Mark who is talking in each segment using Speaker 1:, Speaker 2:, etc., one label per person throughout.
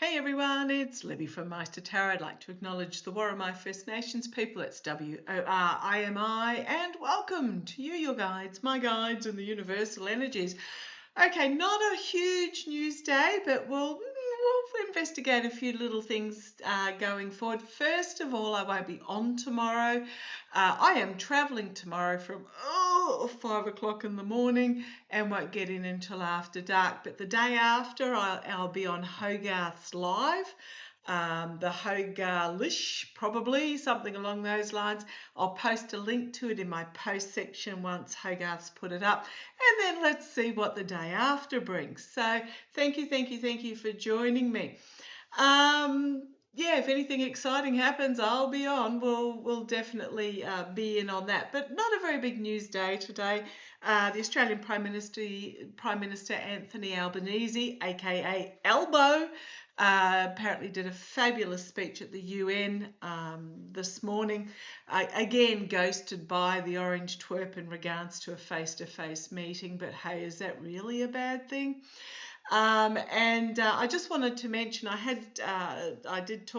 Speaker 1: Hey everyone, it's Libby from Meister Tarot. I'd like to acknowledge the Worimi First Nations people. It's WORIMI, and welcome to you, your guides, my guides, and the universal energies. Okay, not a huge news day, but we'll investigate a few little things going forward. First of all, I won't be on tomorrow. I am travelling tomorrow from 5 o'clock in the morning and won't get in until after dark. But the day after, I'll be on Hogarth's Live. The Hogarlish, probably, something along those lines. I'll post a link to it in my post section once Hogarth's put it up. And then let's see what the day after brings. So thank you for joining me. Yeah, if anything exciting happens, I'll be on. We'll definitely be in on that. But not a very big news day today. The Australian Prime Minister Anthony Albanese, aka Albo, apparently did a fabulous speech at the UN this morning. Again, ghosted by the orange twerp in regards to a face-to-face meeting. But hey, is that really a bad thing? I just wanted to mention, I did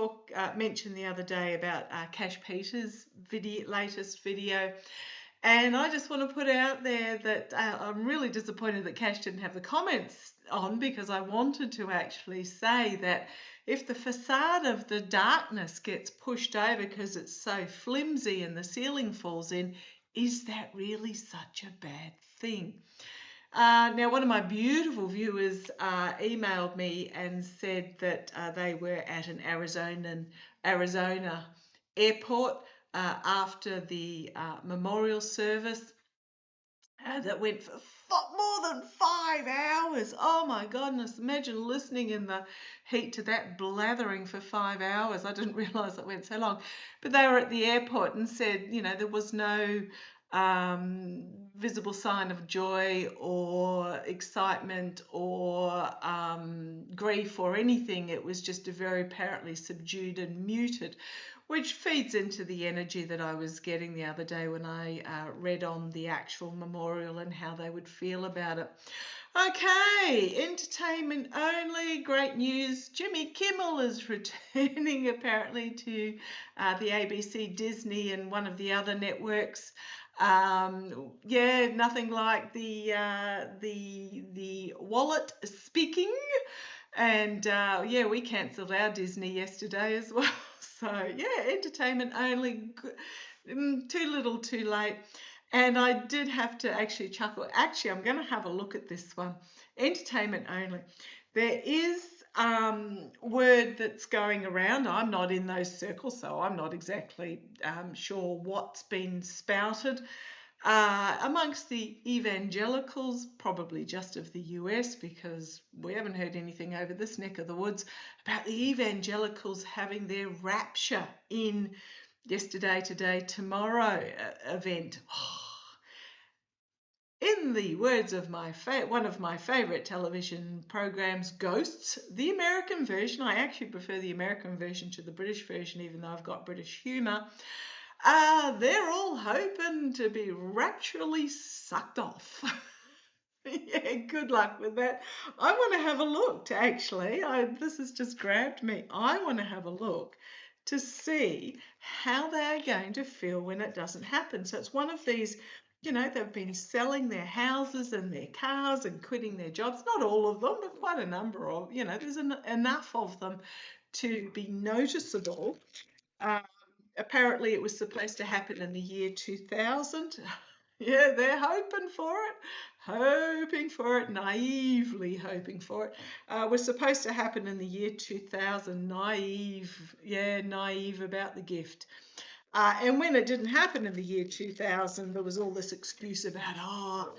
Speaker 1: mention the other day about Cash Peter's latest video. And I just want to put out there that I'm really disappointed that Cash didn't have the comments on, because I wanted to actually say that if the facade of the darkness gets pushed over because it's so flimsy and the ceiling falls in, is that really such a bad thing? Now, one of my beautiful viewers emailed me and said that they were at an Arizona airport after the memorial service that went for more than 5 hours. Oh my goodness, imagine listening in the heat to that blathering for 5 hours. I didn't realise it went so long. But they were at the airport and said, there was no visible sign of joy or excitement or grief or anything. It was just a very apparently subdued and muted, which feeds into the energy that I was getting the other day when I read on the actual memorial and how they would feel about it. Okay, entertainment only, great news. Jimmy Kimmel is returning apparently to the ABC, Disney, and one of the other networks. Yeah, nothing like the wallet speaking. And yeah, we cancelled our Disney yesterday as well. So yeah, entertainment only, too little too late. And I did have to actually chuckle. Actually, I'm going to have a look at this one. Entertainment only. There is word that's going around. I'm not in those circles, so I'm not exactly sure what's been spouted. Amongst the evangelicals, probably just of the US, because we haven't heard anything over this neck of the woods about the evangelicals having their Rapture in Yesterday, Today, Tomorrow event. In the words of one of my favourite television programs, Ghosts, the American version, I actually prefer the American version to the British version, even though I've got British humour. They're all hoping to be rapturally sucked off. Yeah, good luck with that. I want to have a look this has just grabbed me. I want to have a look to see how they're going to feel when it doesn't happen. So it's one of these, they've been selling their houses and their cars and quitting their jobs. Not all of them, but quite a number of, there's enough of them to be noticeable. Apparently it was supposed to happen in the year 2000. Yeah, they're hoping for it, naively hoping for it. Was supposed to happen in the year 2000, naive about the gift. And when it didn't happen in the year 2000, there was all this excuse about,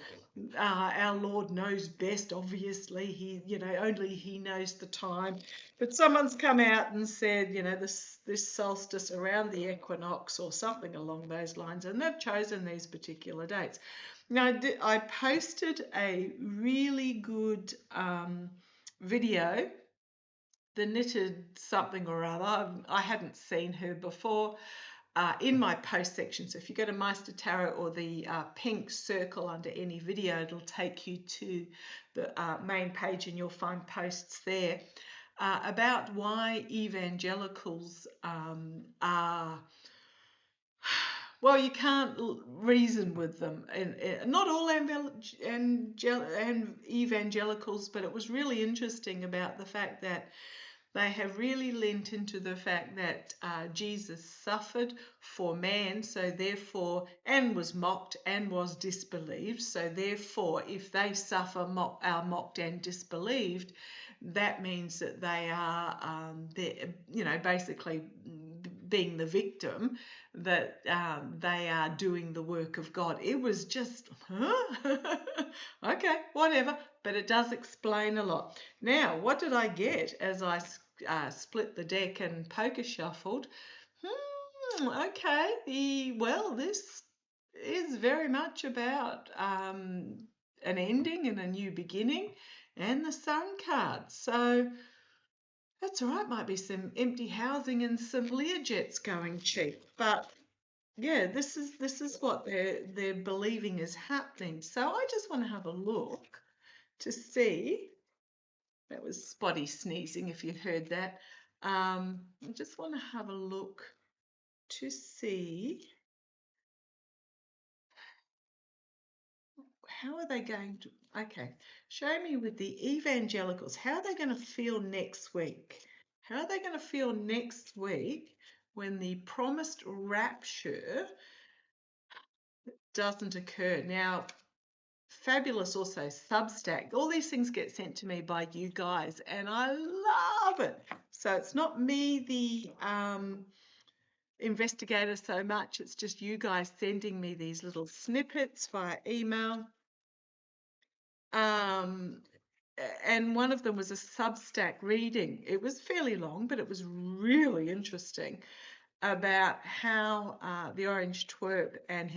Speaker 1: our Lord knows best, obviously. Only he knows the time. But someone's come out and said, this solstice around the equinox or something along those lines, and they've chosen these particular dates. Now, I posted a really good video, the knitted something or other. I hadn't seen her before. In my post section. So if you go to Meister Tarot or the pink circle under any video, it'll take you to the main page and you'll find posts there. about why evangelicals are, well, you can't reason with them. And not all evangelicals, but it was really interesting about the fact that they have really lent into the fact that Jesus suffered for man, so therefore, and was mocked and was disbelieved. So therefore, if they suffer, are mocked and disbelieved, that means that they are, basically being the victim, that they are doing the work of God. It was just, huh? Okay, whatever. But it does explain a lot. Now, what did I get as I split the deck and poker shuffled? Okay, this is very much about an ending and a new beginning, and the Sun card. So that's all right. Might be some empty housing and some Learjets going cheap, but yeah, this is what they're believing is happening. So I just want to have a look to see. That was Spotty sneezing, if you heard that. I just want to have a look to see how are they going to. Okay, show me with the evangelicals. How are they going to feel next week? How are they going to feel next week when the promised rapture doesn't occur? Now, fabulous also Substack. All these things get sent to me by you guys, and I love it. So it's not me, the investigator, so much. It's just you guys sending me these little snippets via email. And one of them was a Substack reading. It was fairly long, but it was really interesting about how the Orange Twerp and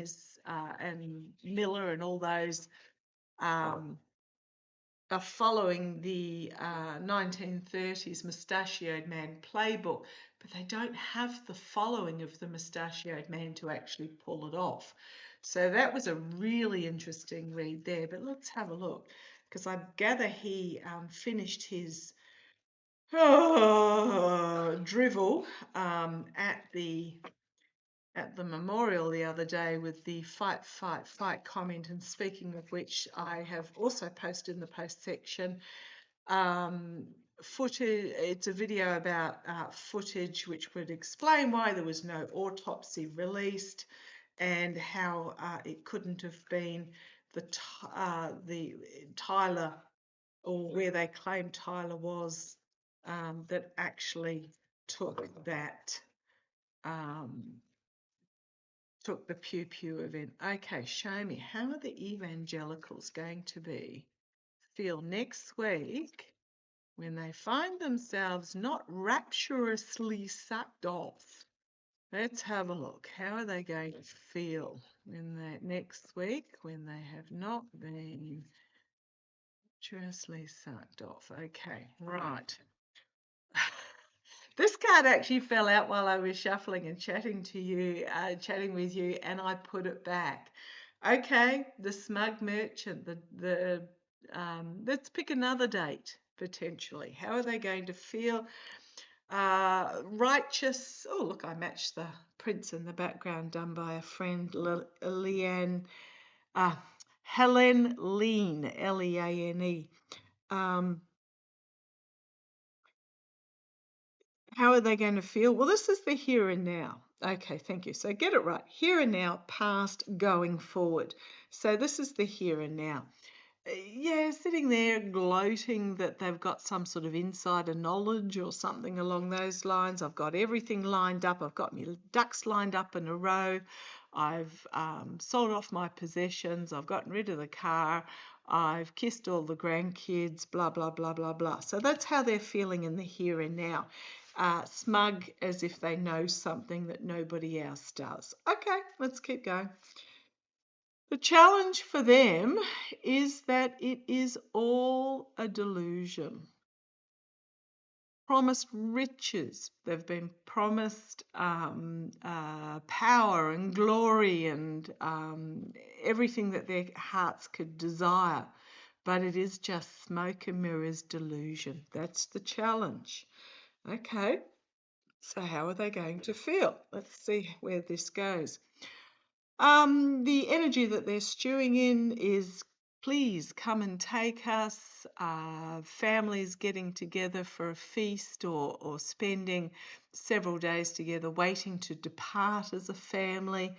Speaker 1: and Miller and all those are following the 1930s Mustachioed Man playbook, but they don't have the following of the Mustachioed Man to actually pull it off. So that was a really interesting read there, but let's have a look, because I gather he finished his drivel at the memorial the other day with the fight, fight, fight comment, and speaking of which, I have also posted in the post section footage. It's a video about footage which would explain why there was no autopsy released and how it couldn't have been the Tyler, or where they claim Tyler was, that actually took that took the pew pew event. Okay, show me, how are the evangelicals going to feel next week when they find themselves not rapturously sucked off? Let's have a look. How are they going to feel next week when they have not been rapturously sucked off? Okay, right. This card actually fell out while I was shuffling and chatting with you, and I put it back. Okay, the smug merchant. Let's pick another date potentially. How are they going to feel? Righteous. Oh, look, I matched the prints in the background done by a friend, Helen Lean, Leane. How are they going to feel? Well, this is the here and now. Okay, thank you. So get it right. Here and now, past, going forward. So this is the here and now. Yeah, sitting there gloating that they've got some sort of insider knowledge or something along those lines. I've got everything lined up. I've got my ducks lined up in a row. I've sold off my possessions. I've gotten rid of the car. I've kissed all the grandkids, blah, blah, blah, blah, blah. So that's how they're feeling in the here and now. Smug, as if they know something that nobody else does. Okay, let's keep going. The challenge for them is that it is all a delusion. Promised riches. They've been promised power and glory and everything that their hearts could desire. but it is just smoke and mirrors delusion. That's the challenge. Okay, so how are they going to feel? Let's see where this goes. The energy that they're stewing in is, please come and take us. Families getting together for a feast or spending several days together, waiting to depart as a family.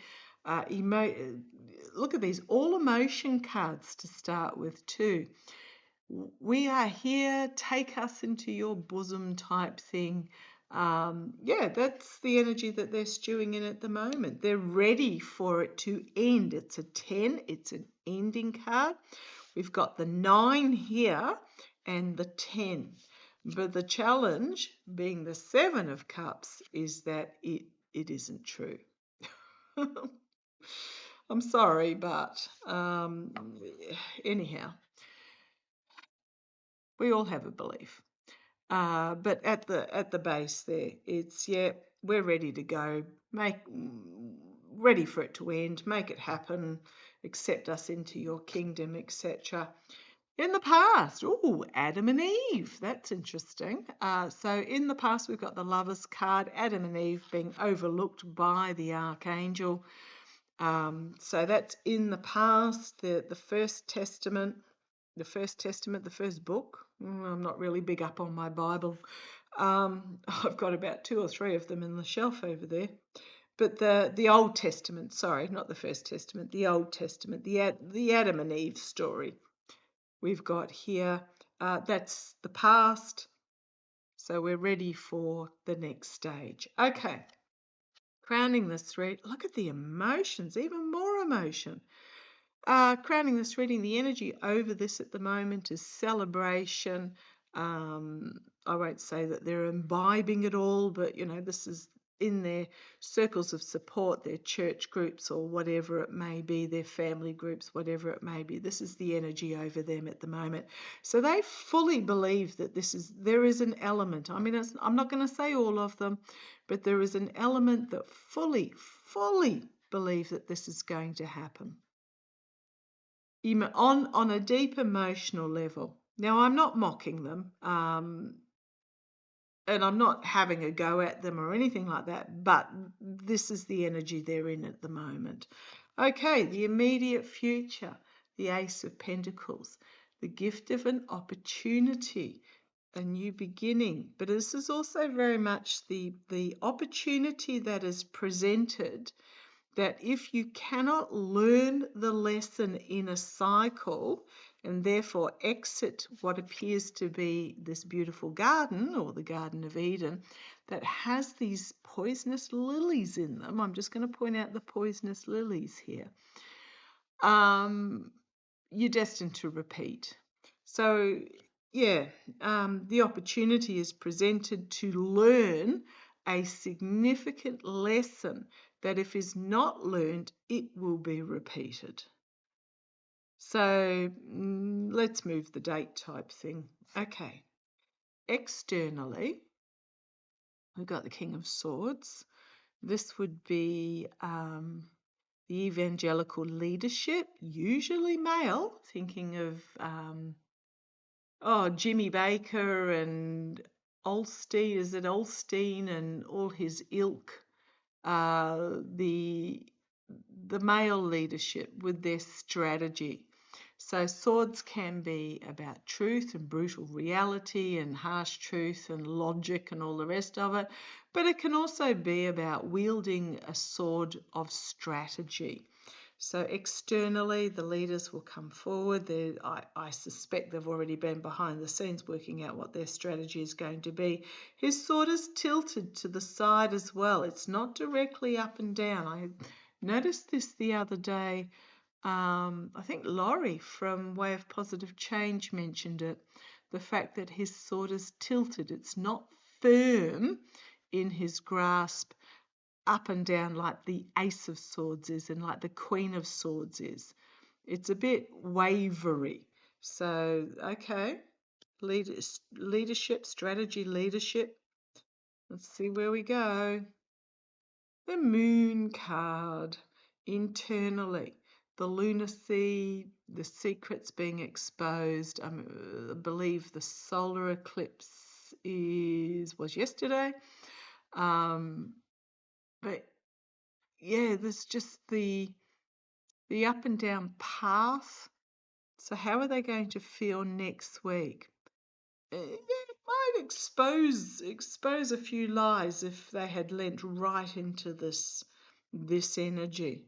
Speaker 1: Look at these, all emotion cards to start with too. We are here, take us into your bosom type thing. Yeah, that's the energy that they're stewing in at the moment. They're ready for it to end. It's a 10, it's an ending card. We've got the 9 here and the 10. But the challenge, being the 7 of Cups, is that it isn't true. I'm sorry, but anyhow, we all have a belief. But at the base there, it's, yeah, we're ready to go. Ready for it to end. Make it happen. Accept us into your kingdom, etc. In the past, Adam and Eve. That's interesting. So in the past, we've got the Lovers card. Adam and Eve being overlooked by the archangel. So that's in the past. The First Testament. The first book. I'm not really big up on my Bible. I've got about 2 or 3 of them in the shelf over there. But the Old Testament, sorry, not the First Testament, the Old Testament, the Adam and Eve story we've got here. That's the past. So we're ready for the next stage. Okay. Crowning this read, look at the emotions, even more emotion. Crowning this reading, the energy over this at the moment is celebration. I won't say that they're imbibing it all, but this is in their circles of support, their church groups or whatever it may be, their family groups, whatever it may be. This is the energy over them at the moment. So they fully believe that there is an element. I mean, I'm not going to say all of them, but there is an element that fully believe that this is going to happen. On a deep emotional level. Now, I'm not mocking them, and I'm not having a go at them or anything like that, but this is the energy they're in at the moment. Okay, the immediate future, the Ace of Pentacles, the gift of an opportunity, a new beginning. But this is also very much the opportunity that is presented, that if you cannot learn the lesson in a cycle and therefore exit what appears to be this beautiful garden or the Garden of Eden that has these poisonous lilies in them, I'm just going to point out the poisonous lilies here, you're destined to repeat. So, yeah, the opportunity is presented to learn a significant lesson that if is not learned, it will be repeated. So let's move the date type thing. Okay. Externally, we've got the King of Swords. This would be the evangelical leadership, usually male, thinking of Jimmy Baker and Olstein and all his ilk. The male leadership with their strategy. So swords can be about truth and brutal reality and harsh truth and logic and all the rest of it, but it can also be about wielding a sword of strategy. So externally, the leaders will come forward. I suspect they've already been behind the scenes working out what their strategy is going to be. His sword is tilted to the side as well. It's not directly up and down. I noticed this the other day. I think Laurie from Way of Positive Change mentioned it. The fact that his sword is tilted. It's not firm in his grasp up and down like the Ace of Swords is and like the Queen of Swords is. It's a bit wavery. So, okay, leadership, strategy, leadership. Let's see where we go. The Moon card, internally. the lunacy, the secrets being exposed. I believe the solar eclipse was yesterday. But yeah, there's just the up and down path. So how are they going to feel next week? It might expose a few lies if they had lent right into this energy.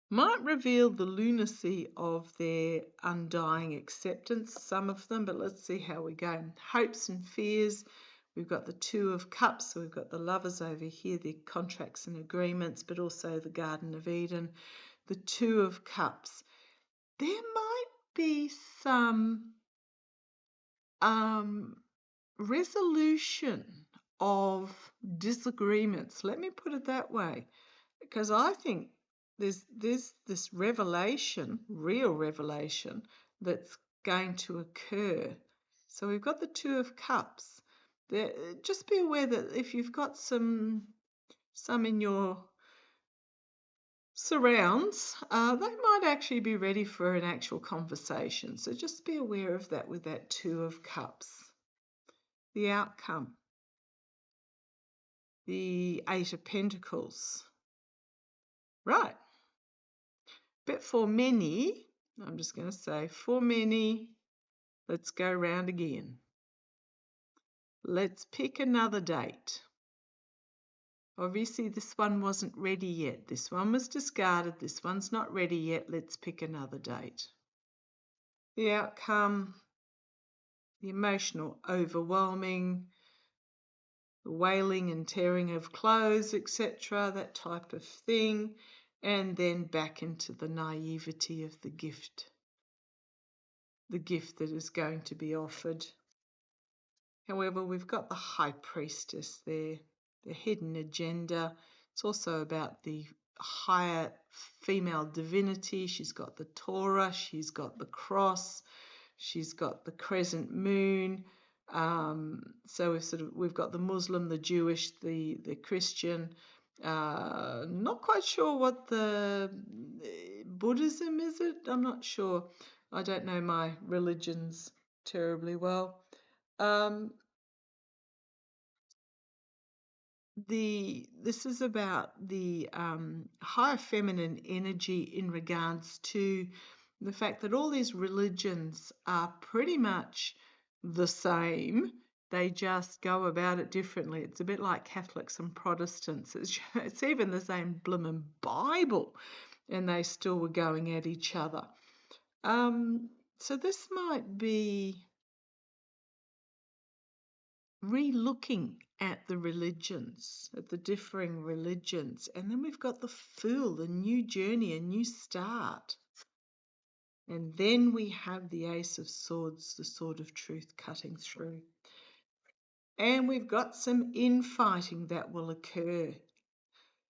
Speaker 1: Might reveal the lunacy of their undying acceptance, some of them, but let's see how we go. Hopes and fears. We've got the Two of Cups, so we've got the Lovers over here, the contracts and agreements, but also the Garden of Eden. The Two of Cups. There might be some resolution of disagreements. Let me put it that way, because I think there's this revelation, real revelation, that's going to occur. So we've got the Two of Cups. Just be aware that if you've got some in your surrounds, they might actually be ready for an actual conversation. So just be aware of that with that Two of Cups. The outcome, the Eight of Pentacles. Right. But for many, I'm just going to say, for many, let's go round again. Let's pick another date. Obviously, this one wasn't ready yet. This one was discarded. This one's not ready yet. Let's pick another date. The outcome, the emotional overwhelming, the wailing and tearing of clothes, etc., that type of thing, and then back into the naivety of the gift that is going to be offered. However, we've got the High Priestess there, the hidden agenda. It's also about the higher female divinity. She's got the Torah, she's got the cross, she's got the crescent moon. So we've got the Muslim, the Jewish, the Christian. Not quite sure what the Buddhism is. I'm not sure. I don't know my religions terribly well. This is about the higher feminine energy in regards to the fact that all these religions are pretty much the same. They just go about it differently. It's a bit like Catholics and Protestants. It's even the same bloomin' Bible, and they still were going at each other. So this might be re-looking at the religions, at the differing religions. And then we've got the Fool, the new journey, a new start. And then we have the Ace of Swords, the Sword of Truth cutting through. And we've got some infighting that will occur.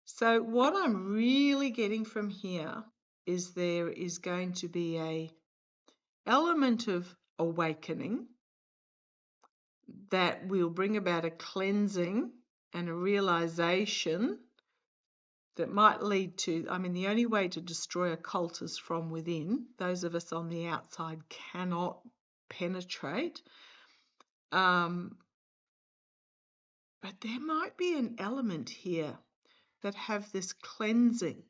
Speaker 1: So what I'm really getting from here is there is going to be a element of awakening that will bring about a cleansing and a realization that might lead to, the only way to destroy a cult is from within. Those of us on the outside cannot penetrate. But there might be an element here that have this cleansing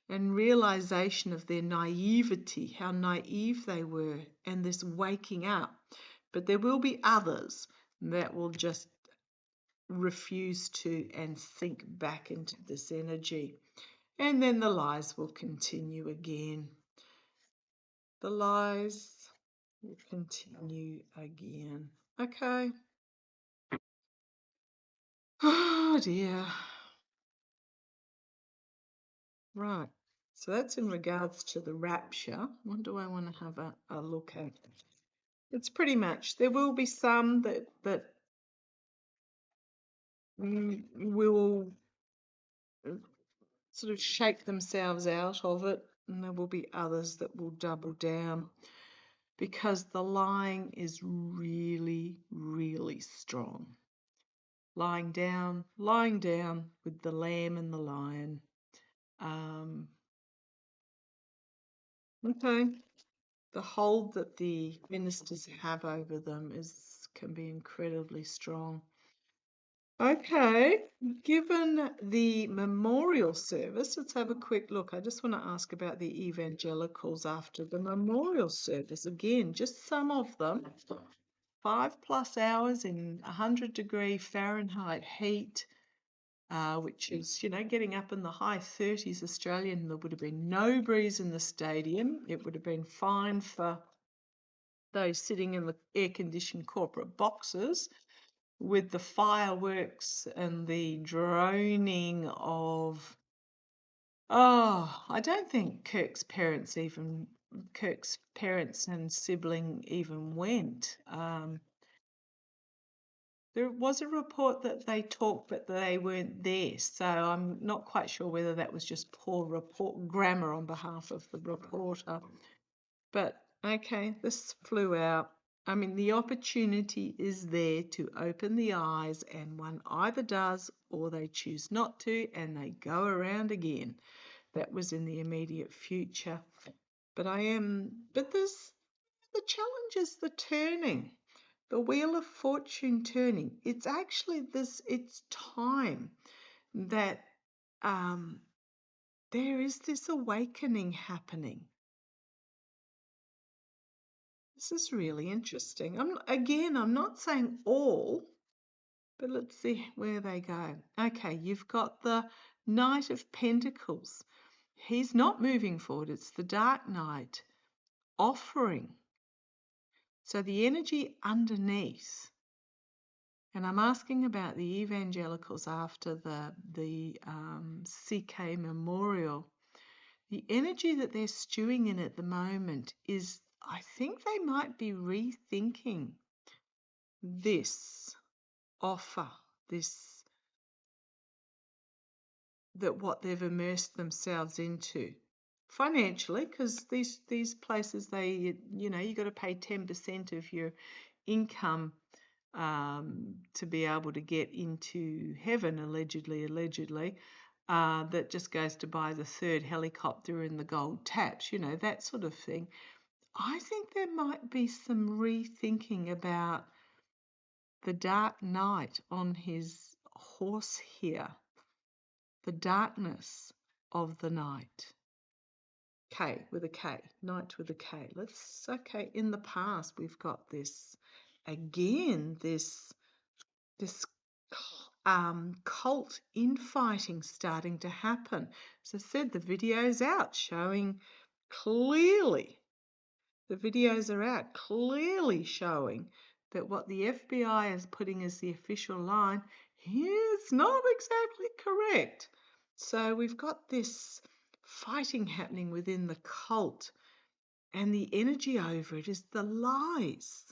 Speaker 1: and realization of their naivety, how naive they were, and this waking up. But there will be others that will just refuse to and sink back into this energy. And then the lies will continue again. The lies will continue again. Okay. Oh dear. Right. So that's in regards to the rapture. What do I want to have a look at? It's pretty much, there will be some that will sort of shake themselves out of it, and there will be others that will double down, because the lying is really, really strong. Lying down with the lamb and the lion. Okay. The hold that the ministers have over them can be incredibly strong. Okay, given the memorial service, let's have a quick look. I just want to ask about the evangelicals after the memorial service. Again, just some of them. 5+ hours in 100-degree Fahrenheit heat, which is, getting up in the high 30s Australian. There would have been no breeze in the stadium. It would have been fine for those sitting in the air-conditioned corporate boxes, with the fireworks and the droning of, I don't think Kirk's parents and sibling even went. There was a report that they talked, but they weren't there. So I'm not quite sure whether that was just poor report grammar on behalf of the reporter. But okay, this flew out. I mean, the opportunity is there to open the eyes, and one either does or they choose not to, and they go around again. That was in the immediate future. But the challenge is the turning, the wheel of fortune turning. It's actually it's time that there is this awakening happening. This is really interesting. I'm not saying all, but let's see where they go. Okay, you've got the Knight of Pentacles. He's not moving forward. It's the Dark Knight offering. So the energy underneath, and I'm asking about the evangelicals after the CK memorial. The energy that they're stewing in at the moment is, I think they might be rethinking this offer, what they've immersed themselves into financially, because these places, you got to pay 10% of your income to be able to get into heaven, allegedly. That just goes to buy the third helicopter and the gold taps, that sort of thing. I think there might be some rethinking about the Dark Knight on his horse here, the darkness of the night. K with a K, night with a K. In the past we've got this, again, this cult infighting starting to happen. As I said, the video's out showing clearly, showing that what the FBI is putting as the official line is not exactly correct. So we've got this fighting happening within the cult, and the energy over it is the lies.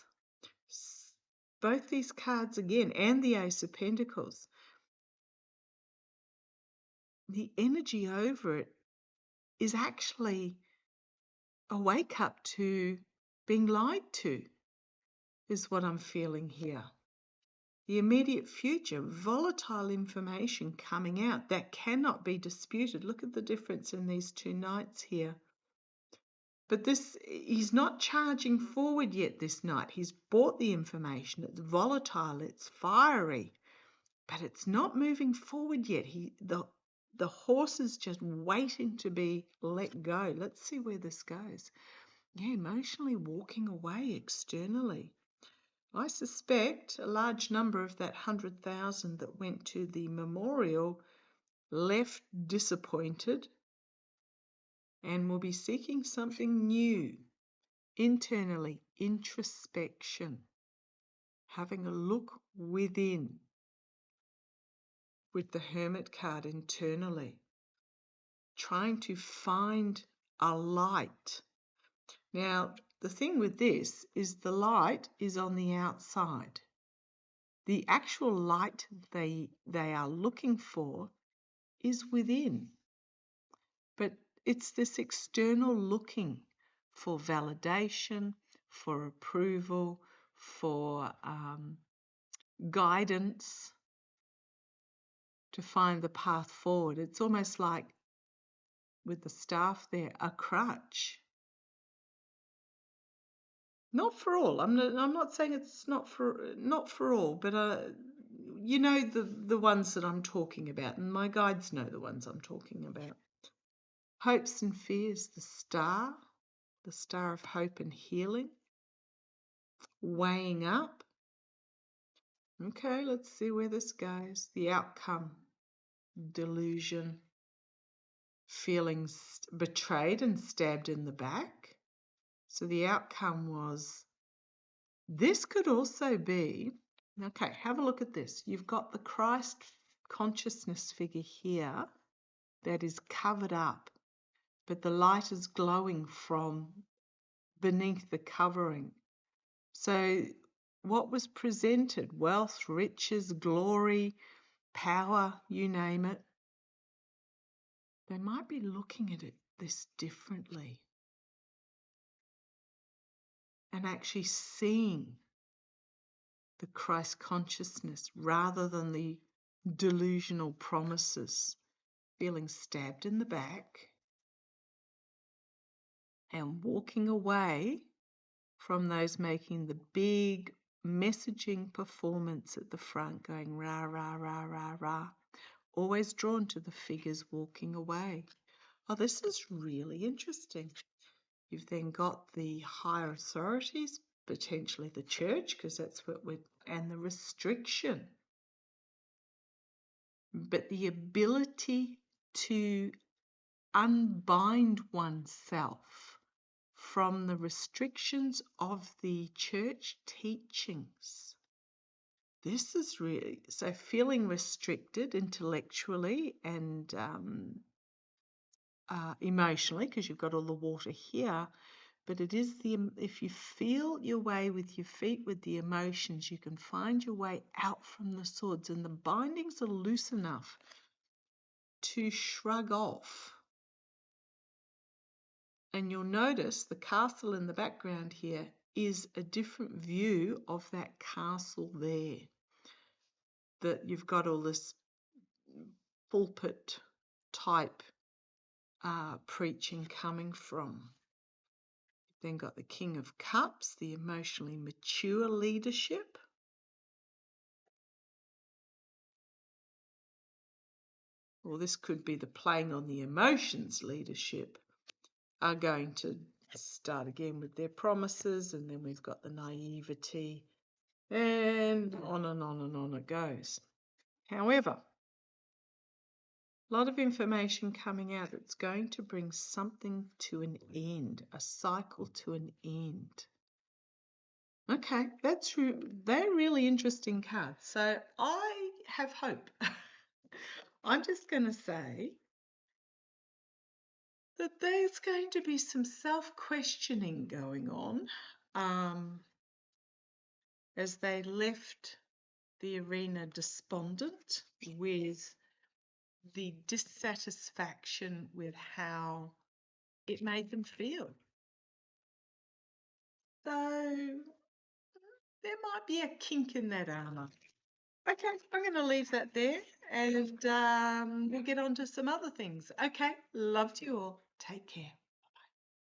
Speaker 1: Both these cards again, and the Ace of Pentacles. The energy over it is actually a wake up to being lied to, is what I'm feeling here. The immediate future, volatile information coming out that cannot be disputed. Look at the difference in these two knights here. But he's not charging forward yet, this knight. He's bought the information. It's volatile, it's fiery, but it's not moving forward yet. The horse is just waiting to be let go. Let's see where this goes. Yeah, emotionally walking away externally. I suspect a large number of that 100,000 that went to the memorial left disappointed and will be seeking something new. Internally, introspection, having a look within with the Hermit card internally, trying to find a light. Now, the thing with this is the light is on the outside. The actual light they are looking for is within. But it's this external looking for validation, for approval, for guidance, to find the path forward. It's almost like, with the staff there, a crutch. Not for all. I'm not saying it's not for all, but you know the ones that I'm talking about, and my guides know the ones I'm talking about. Hopes and fears, the star of hope and healing. Weighing up. Okay, let's see where this goes. The outcome, delusion, feeling betrayed and stabbed in the back. So the outcome was, this could also be, okay, have a look at this. You've got the Christ consciousness figure here that is covered up, but the light is glowing from beneath the covering. So what was presented, wealth, riches, glory, power, you name it, they might be looking at this differently and actually seeing the Christ consciousness rather than the delusional promises, feeling stabbed in the back and walking away from those making the big messaging performance at the front, going rah, rah, rah, rah, rah, always drawn to the figures walking away. Oh, this is really interesting. You've then got the higher authorities, potentially the church, because that's what and the restriction. But the ability to unbind oneself from the restrictions of the church teachings. This is really, so feeling restricted intellectually and emotionally, because you've got all the water here, but it is if you feel your way with your feet, with the emotions, you can find your way out from the swords, and the bindings are loose enough to shrug off. And you'll notice the castle in the background here is a different view of that castle there. That you've got all this pulpit type preaching coming from. Then got the King of Cups, the emotionally mature leadership. Or this could be the playing on the emotions leadership, are going to start again with their promises, and then we've got the naivety, and on and on and on it goes. However, a lot of information coming out that's going to bring something to an end, a cycle to an end. Okay, they're really interesting cards. So I have hope. I'm just going to say that there's going to be some self-questioning going on as they left the arena despondent with the dissatisfaction with how it made them feel. So there might be a kink in that armour. Okay, I'm going to leave that there, and we'll get on to some other things. Okay, love to you all. Take care.